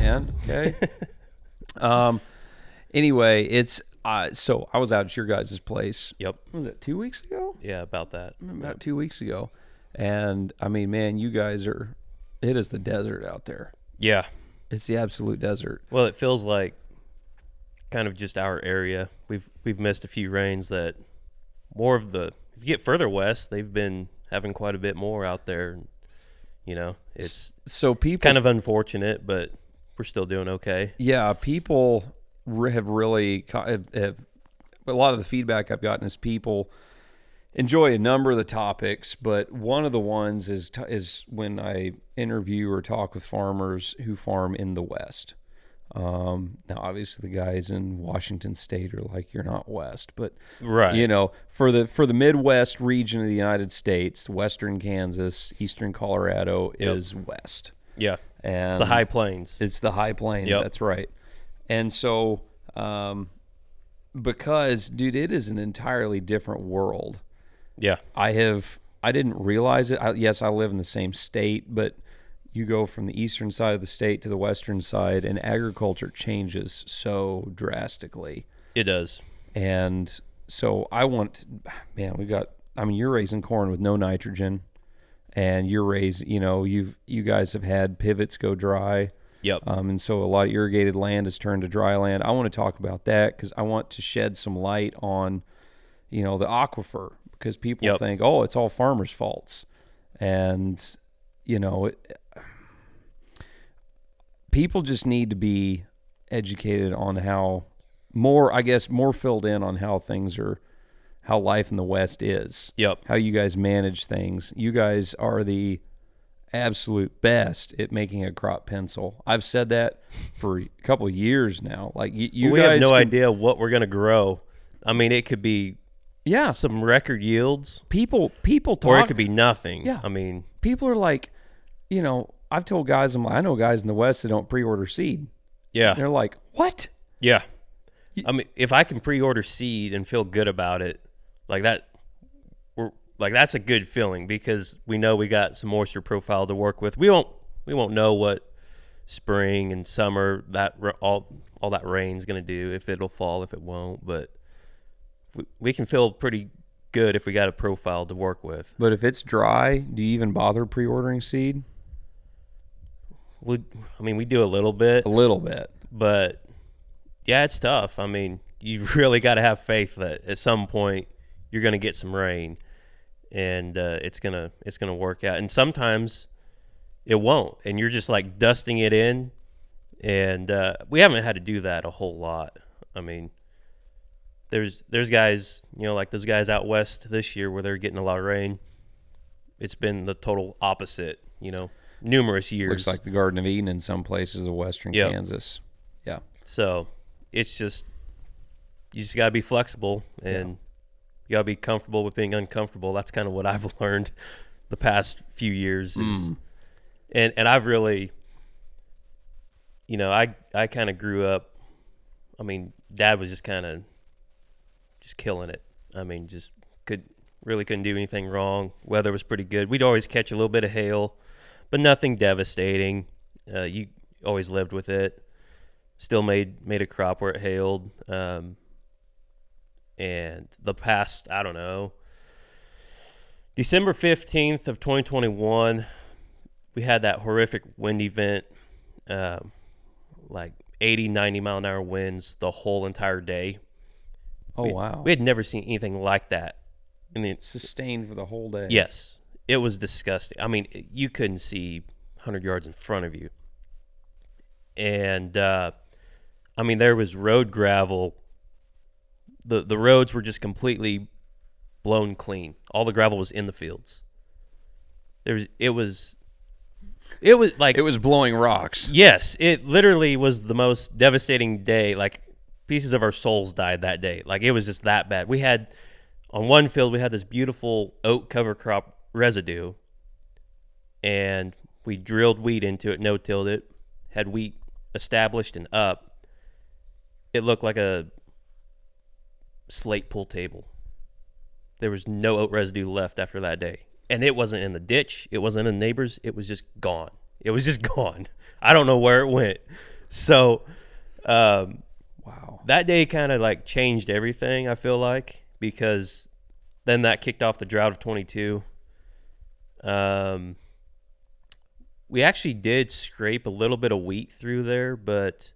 man. Okay. Anyway, it's so I was out at your guys' place. Yep. Was it 2 weeks ago? Yeah, about that. About 2 weeks ago. And I mean, man, you guys it is the desert out there. Yeah. It's the absolute desert. Well, it feels like kind of just our area. We've missed a few rains that if you get further west, they've been having quite a bit more out there. You know, it's so people kind of unfortunate, but we're still doing okay. Yeah, people have really have a lot of the feedback I've gotten is people enjoy a number of the topics, but one of the ones is when I interview or talk with farmers who farm in the West. Now, obviously, the guys in Washington State are like, you're not West, but right. You know, for the Midwest region of the United States, Western Kansas, Eastern Colorado is West. Yeah, and it's the high plains. It's the high plains. Yep. That's right. And so, because, dude, it is an entirely different world. Yeah, I didn't realize it. Yes, I live in the same state, but you go from the eastern side of the state to the western side, and agriculture changes so drastically. it does. And so you're raising corn with no nitrogen, and you guys have had pivots go dry. Yep. And so a lot of irrigated land has turned to dry land. I want to talk about that because I want to shed some light on, the aquifer, because people think, oh, it's all farmers' faults. And, people just need to be educated on how more filled in on how life in the West is. Yep. How you guys manage things. You guys are the absolute best at making a crop pencil. I've said that for a couple of years now. Like we have no idea what we're going to grow. I mean, it could be some record yields. People talk, or it could be nothing. Yeah. I mean, people are like, I've told guys, I know guys in the West that don't pre-order seed. Yeah. And they're like, what? Yeah. I mean, if I can pre-order seed and feel good about it, like that, that's a good feeling because we know we got some moisture profile to work with. We won't know what spring and summer all that rain's going to do, if it'll fall, if it won't, but we can feel pretty good if we got a profile to work with. But if it's dry, do you even bother pre-ordering seed? We do a little bit. But yeah, it's tough. I mean, you really got to have faith that at some point you're going to get some rain, and it's gonna work out. And sometimes it won't, and you're just like dusting it in. And we haven't had to do that a whole lot. I mean, there's guys, like those guys out west this year where they're getting a lot of rain. It's been the total opposite, numerous years. Looks like the Garden of Eden in some places of western Kansas. Yeah. So it's just, you just got to be flexible, and you got to be comfortable with being uncomfortable. That's kind of what I've learned the past few years. And I've really, I kind of grew up, Dad was just kind of just killing it. Couldn't do anything wrong. Weather was pretty good. We'd always catch a little bit of hail, but nothing devastating. You always lived with it. Still made a crop where it hailed. And the past, I don't know, December 15th of 2021, we had that horrific wind event, like 80, 90 mile an hour winds the whole entire day. Oh, wow. We had never seen anything like that. Sustained for the whole day. Yes. It was disgusting. I mean, you couldn't see 100 yards in front of you. And, there was road gravel. The roads were just completely blown clean. All the gravel was in the fields. It was like... It was blowing rocks. Yes. It literally was the most devastating day. Like, pieces of our souls died that day. Like, it was just that bad. On one field, we had this beautiful oat cover crop residue, and we drilled wheat into it, no-tilled it, had wheat established and up. It looked like a slate pool table. There was no oat residue left after that day. And it wasn't in the ditch. It wasn't in the neighbors. It was just gone. I don't know where it went, So, wow, that day kind of like changed everything, I feel like, because then that kicked off the drought of 22. We actually did scrape a little bit of wheat through there, but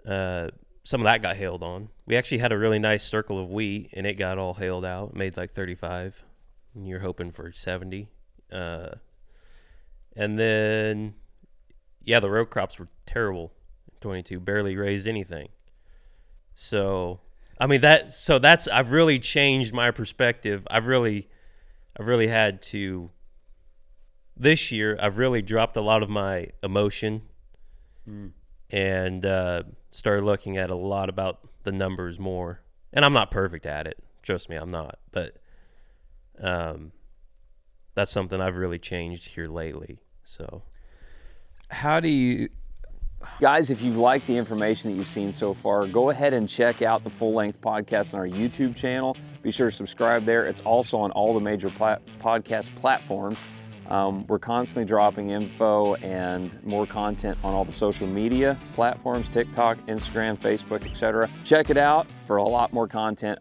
some of that got hailed on. We actually had a really nice circle of wheat, and it got all hailed out. It made like 35, and you're hoping for 70. And then, yeah, the row crops were terrible in 22. Barely raised anything. So, I mean that's I've really changed my perspective. I've really had to. This year, I've really dropped a lot of my emotion and started looking at a lot about the numbers more. And I'm not perfect at it. Trust me, I'm not. But that's something I've really changed here lately. So, how do you... Guys, if you've liked the information that you've seen so far, go ahead and check out the full-length podcast on our YouTube channel. Be sure to subscribe there. It's also on all the major podcast platforms. We're constantly dropping info and more content on all the social media platforms, TikTok, Instagram, Facebook, etc. Check it out for a lot more content.